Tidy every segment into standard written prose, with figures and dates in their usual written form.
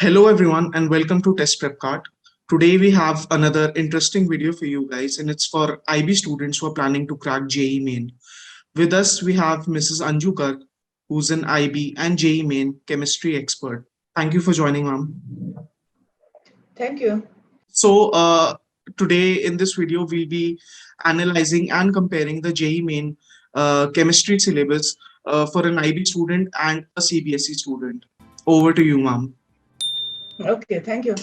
Hello everyone and welcome to TestprepKart. Today we have another interesting video for you guys and it's for IB students who are planning to crack JEE Main. With us we have Mrs. Anju Garg, who's an IB and JEE Main Chemistry expert. Thank you for joining, ma'am. Thank you. So today in this video we'll be analyzing and comparing the JEE Main chemistry syllabus for an IB student and a CBSE student. Over to you, ma'am. Okay, thank you.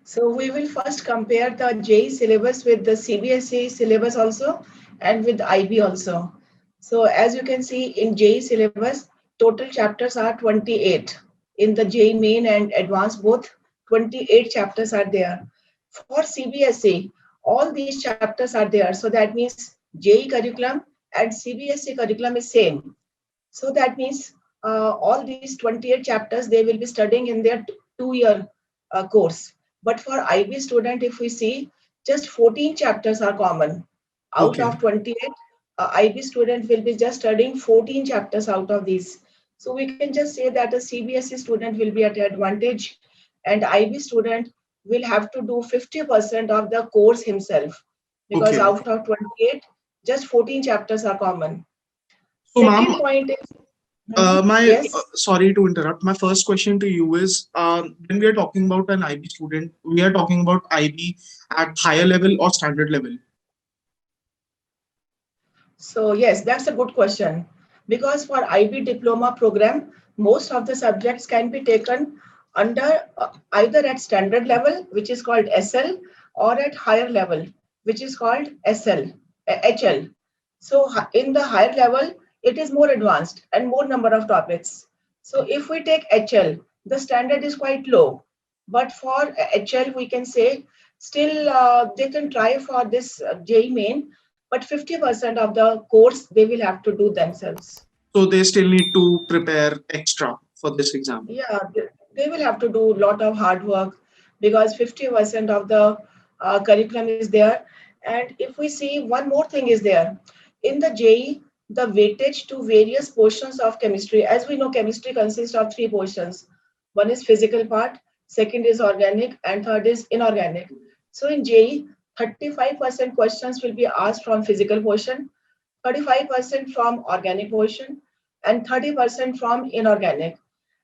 So we will first compare the JEE syllabus with the CBSE syllabus also and with IB also. So as you can see in JEE syllabus, total chapters are 28. In the JEE Main and Advanced both, 28 chapters are there. For CBSE, all these chapters are there. So that means JEE curriculum and CBSE curriculum is same. So that means all these 28 chapters they will be studying in their 2 year course. But for IB student, if we see, just 14 chapters are common. Out Okay. of 28, IB student will be just studying 14 chapters out of these. So we can just say that a CBSE student will be at advantage and IB student will have to do 50% of the course himself because Okay. out of 28, just 14 chapters are common. So, Second ma'am, point is, my yes. sorry to interrupt. My first question to you is, when we are talking about an IB student, we are talking about IB at higher level or standard level. So yes, that's a good question. Because for IB diploma program, most of the subjects can be taken under either at standard level, which is called SL, or at higher level, which is called HL. So in the higher level, it is more advanced and more number of topics. So if we take HL, the standard is quite low. But for HL, we can say still they can try for this JEE main, but 50% of the course they will have to do themselves. So they still need to prepare extra for this exam. Yeah, they will have to do a lot of hard work because 50% of the curriculum is there. And if we see, one more thing is there. In the JEE, the weightage to various portions of chemistry. As we know, chemistry consists of three portions. One is physical part, second is organic, and third is inorganic. So in JEE, 35% questions will be asked from physical portion, 35% from organic portion, and 30% from inorganic.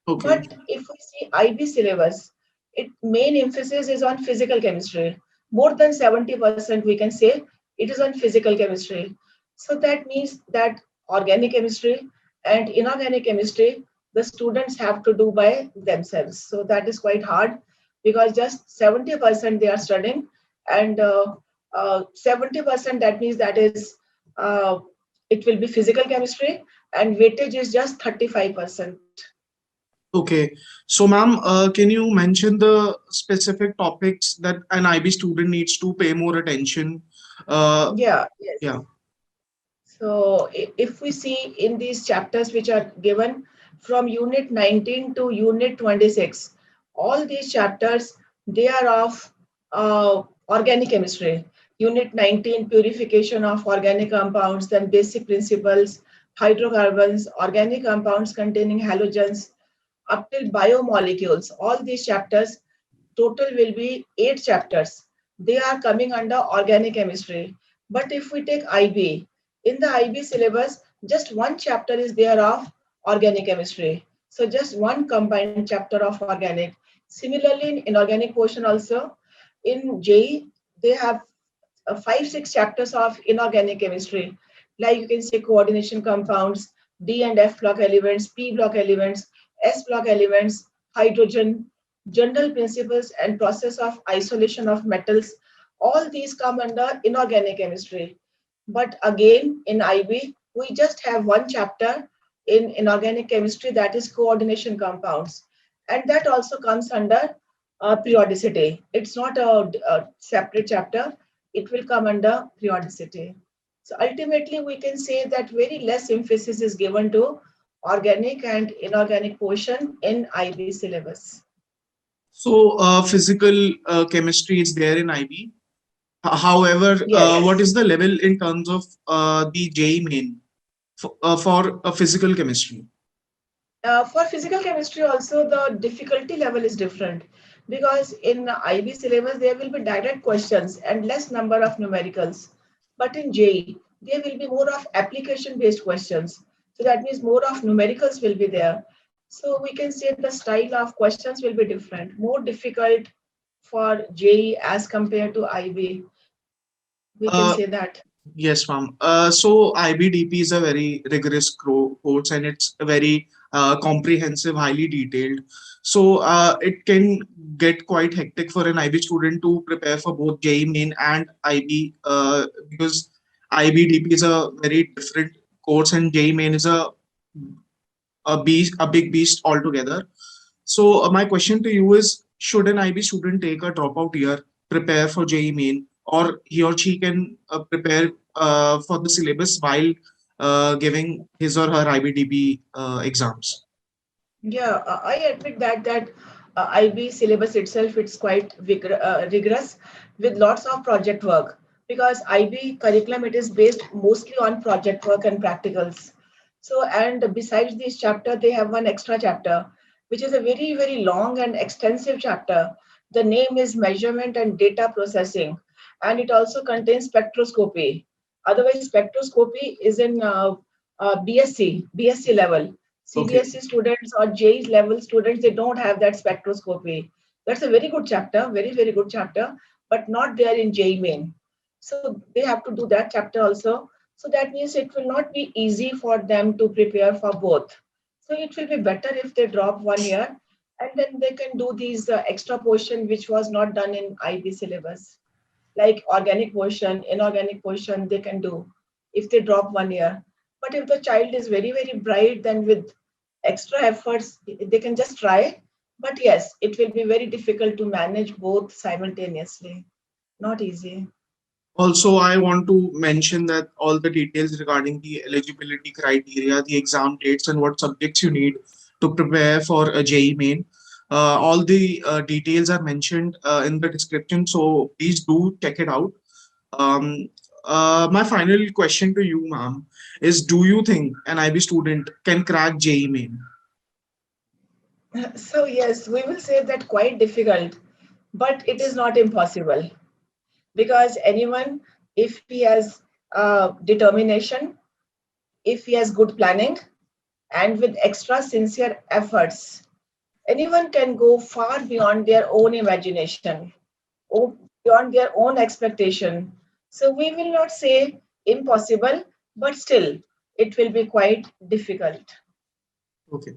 Okay. But if we see IB syllabus, its main emphasis is on physical chemistry. More than 70% we can say it is on physical chemistry. So that means that organic chemistry and inorganic chemistry, the students have to do by themselves. So that is quite hard because just 70% they are studying and 70% that means that is uh, it will be physical chemistry and weightage is just 35%. Okay. So, ma'am, can you mention the specific topics that an IB student needs to pay more attention? Uh, Yeah, yes. yeah. So if we see in these chapters which are given from unit 19 to unit 26, all these chapters, they are of organic chemistry. Unit 19, purification of organic compounds, then basic principles, hydrocarbons, organic compounds containing halogens, up till biomolecules. All these chapters, total will be 8 chapters. They are coming under organic chemistry. But if we take IB, in the IB syllabus, just one chapter is there of organic chemistry. So just one combined chapter of organic. Similarly, in inorganic portion also, in JEE, they have 5, 6 chapters of inorganic chemistry. Like you can say coordination compounds, D and F block elements, P block elements, S block elements, hydrogen, general principles and process of isolation of metals. All these come under inorganic chemistry. But again, in IB, we just have one chapter in inorganic chemistry that is coordination compounds. And that also comes under periodicity. It's not a separate chapter, it will come under periodicity. So ultimately, we can say that very less emphasis is given to organic and inorganic portion in IB syllabus. So, physical chemistry is there in IB. However, Yes. what is the level in terms of the JEE Main for physical chemistry? For physical chemistry also, the difficulty level is different because in IB syllabus, there will be direct questions and less number of numericals. But in JEE, there will be more of application-based questions. So that means more of numericals will be there. So we can say the style of questions will be different, more difficult for JEE as compared to IB. We can Uh, say that. Yes, ma'am. So IBDP is a very rigorous course and it's a very comprehensive, highly detailed. So it can get quite hectic for an IB student to prepare for both JEE Main and IB because IBDP is a very different course and JEE Main is a big beast altogether. So my question to you is, should an IB student take a dropout year, prepare for JEE Main, or he or she can prepare for the syllabus while giving his or her IBDP exams? Yeah, I admit that IB syllabus itself it's quite rigorous with lots of project work because IB curriculum it is based mostly on project work and practicals. So and besides this chapter, they have one extra chapter which is a very long and extensive chapter. The name is measurement and data processing, and it also contains spectroscopy. Otherwise, spectroscopy is in BSc level. Okay. CBSE students or JEE level students, they don't have that spectroscopy. That's a very good chapter, very good chapter, but not there in JEE Main. So they have to do that chapter also. So that means it will not be easy for them to prepare for both. So it will be better if they drop 1 year and then they can do these extra portion which was not done in IB syllabus, like organic portion, inorganic portion they can do if they drop 1 year. But if the child is very bright, then with extra efforts, they can just try. But yes, it will be very difficult to manage both simultaneously. Not easy. Also, I want to mention that all the details regarding the eligibility criteria, the exam dates, and what subjects you need to prepare for a JEE Main. All the details are mentioned in the description, so please do check it out. Um, my final question to you, ma'am, is: do you think an IB student can crack JEE Main? So yes, we will say that quite difficult, but it is not impossible because anyone, if he has determination, if he has good planning, and with extra sincere efforts, anyone can go far beyond their own imagination, beyond their own expectation. So we will not say impossible, but still it will be quite difficult. Okay.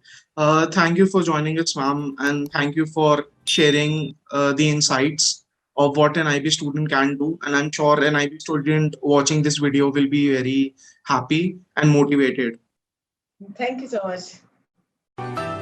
Thank you for joining us, ma'am, and thank you for sharing the insights of what an IB student can do. And I'm sure an IB student watching this video will be very happy and motivated. Thank you so much.